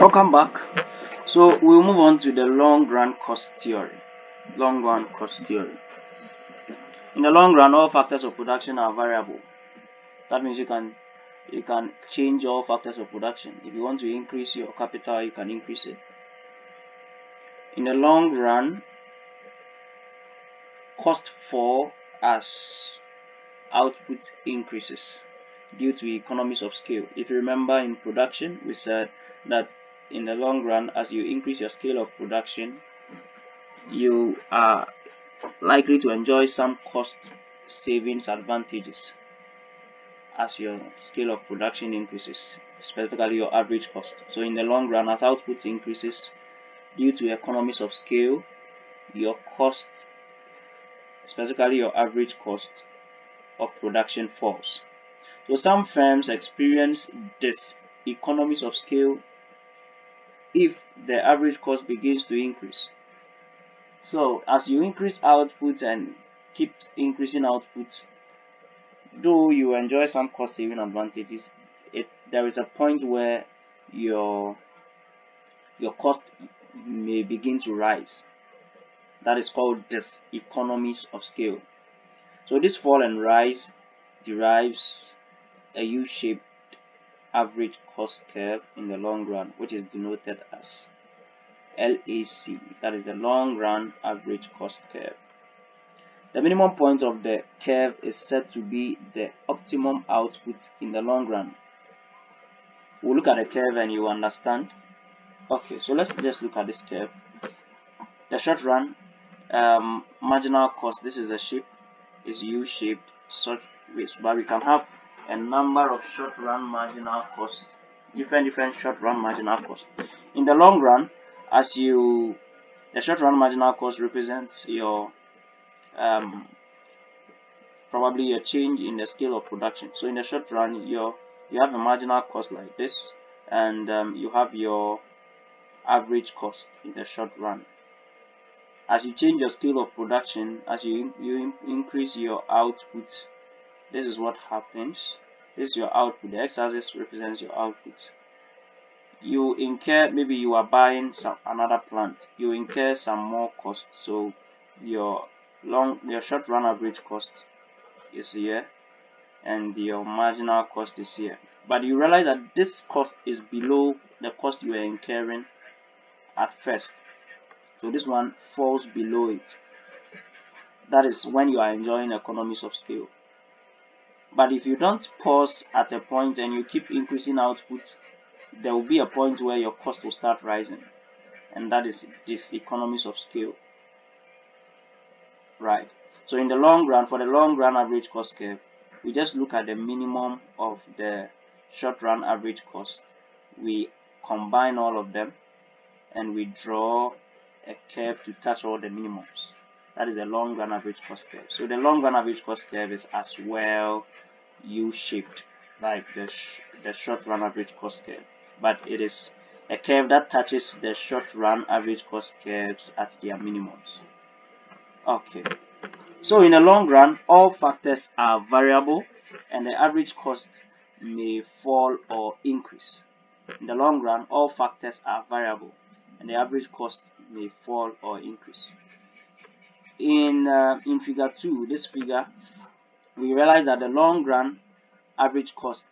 Welcome back. So we'll move on to the long run cost theory. Long run cost theory. In the long run, all factors of production are variable. That means you can change all factors of production. If you want to increase your capital, you can increase it. In the long run, cost fall as output increases due to economies of scale. If you remember, in production, we said that in the long run, as you increase your scale of production, you are likely to enjoy some cost savings advantages as your scale of production increases, specifically your average cost. So in the long run, as output increases due to economies of scale, your cost, specifically your average cost of production, falls. So some firms experience this economies of scale if the average cost begins to increase. So as you increase output and keep increasing output, though you enjoy some cost saving advantages, there is a point where your cost may begin to rise. That is called diseconomies of scale. So this fall and rise derives a U-shaped average cost curve in the long run, which is denoted as LAC, that is the long run average cost curve. The minimum point of the curve is said to be the optimum output in the long run. We'll look at the curve and you understand. Okay, so let's just look at this curve. The short run marginal cost, this is a shape, is U-shaped, such but we can have a number of short run marginal costs, different short run marginal costs. In the long run, the short run marginal cost represents your probably a change in the scale of production. So in the short run, you have a marginal cost like this, and you have your average cost in the short run. As you change your scale of production, as you increase your output, this is what happens. This is your output. The x-axis represents your output. You incur, maybe you are buying another plant, you incur some more cost. So your short run average cost is here and your marginal cost is here. But you realize that this cost is below the cost you are incurring at first. So this one falls below it. That is when you are enjoying economies of scale. But if you don't pause at a point and you keep increasing output, there will be a point where your cost will start rising, and that is this economies of scale. Right. So in the long run, for the long run average cost curve, we just look at the minimum of the short run average cost. We combine all of them and we draw a curve to touch all the minimums. That is the long run average cost curve. So the long run average cost curve is as well U-shaped like the short run average cost curve, but it is a curve that touches the short run average cost curves at their minimums. Okay, so in the long run, all factors are variable and the average cost may fall or increase. In the long run, all factors are variable and the average cost may fall or increase. In figure 2, this figure, we realize that the long run average cost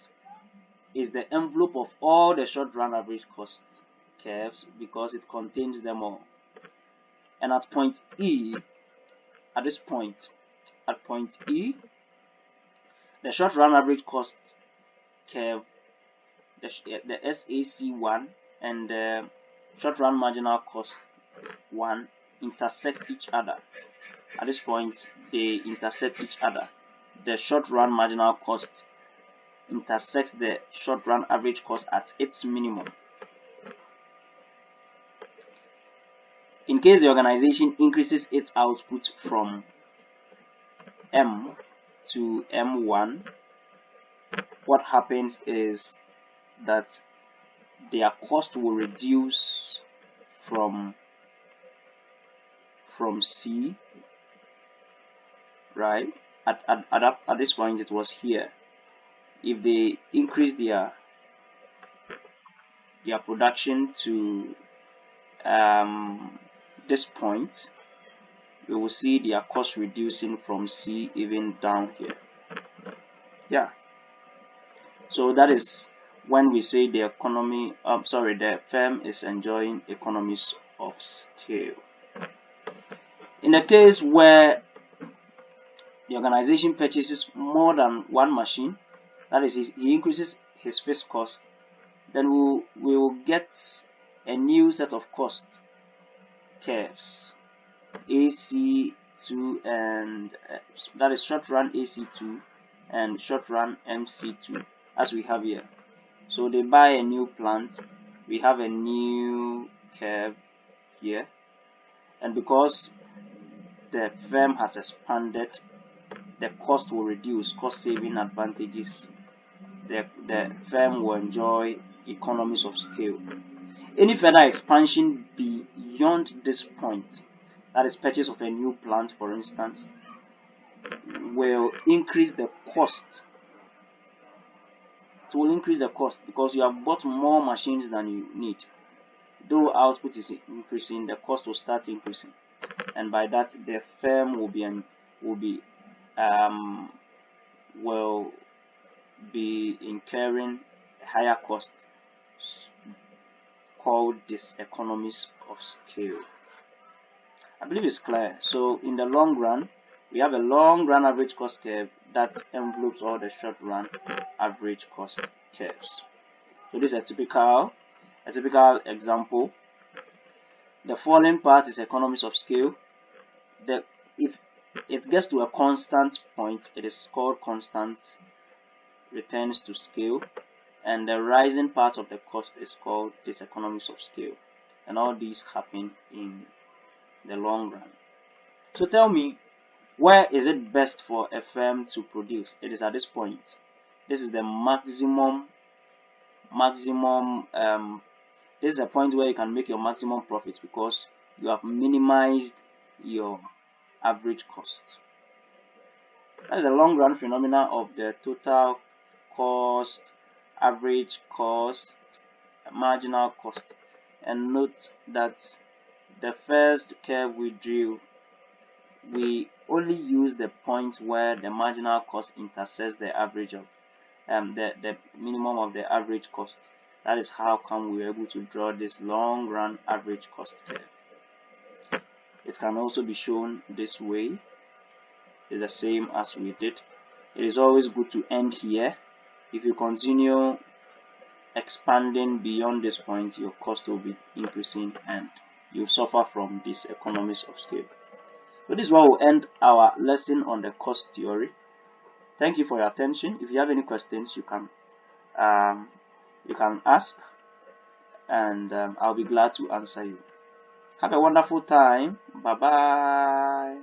is the envelope of all the short run average cost curves because it contains them all. And at point E, at point E, the short run average cost curve, the SAC1 and the short run marginal cost 1 intersect each other. At this point, they intersect each other. The short run marginal cost intersects the short run average cost at its minimum. In case the organization increases its output from M to M1, what happens is that their cost will reduce from C, right? At this point it was here. If they increase their their production to this point, we will see their cost reducing from C even down here. Yeah. So that is when we say the economy, the firm is enjoying economies of scale. In the case where the organization purchases more than one machine, that is, he increases his fixed cost, then we will get a new set of cost curves, AC2 and that is short run AC2 and short run MC2, as we have here. So they buy a new plant, we have a new curve here, and because the firm has expanded, the cost will reduce, cost saving advantages. The firm will enjoy economies of scale. Any further expansion beyond this point, that is purchase of a new plant for instance, will increase the cost. It will increase the cost because you have bought more machines than you need. Though output is increasing, the cost will start increasing, and by that the firm will be incurring a higher cost called diseconomies of scale. I believe it's clear. So in the long run, we have a long run average cost curve that envelopes all the short run average cost curves. So this is a typical example. The falling part is economies of scale. If it gets to a constant point, it is called constant returns to scale, and the rising part of the cost is called diseconomies of scale, and all these happen in the long run. So tell me, where is it best for a firm to produce? It is at this point. This is the maximum this is a point where you can make your maximum profit because you have minimized your average cost. That is a long run phenomena of the total cost, average cost, marginal cost. And note that the first curve we drew, we only use the point where the marginal cost intersects the average of the minimum of the average cost. That is how come we are able to draw this long run average cost curve. It can also be shown this way. It's the same as we did. It is always good to end here. If you continue expanding beyond this point, your cost will be increasing and you suffer from these economies of scale. So this is where we'll end our lesson on the cost theory. Thank you for your attention. If you have any questions, you can ask, and I'll be glad to answer you. Have a wonderful time. Bye bye.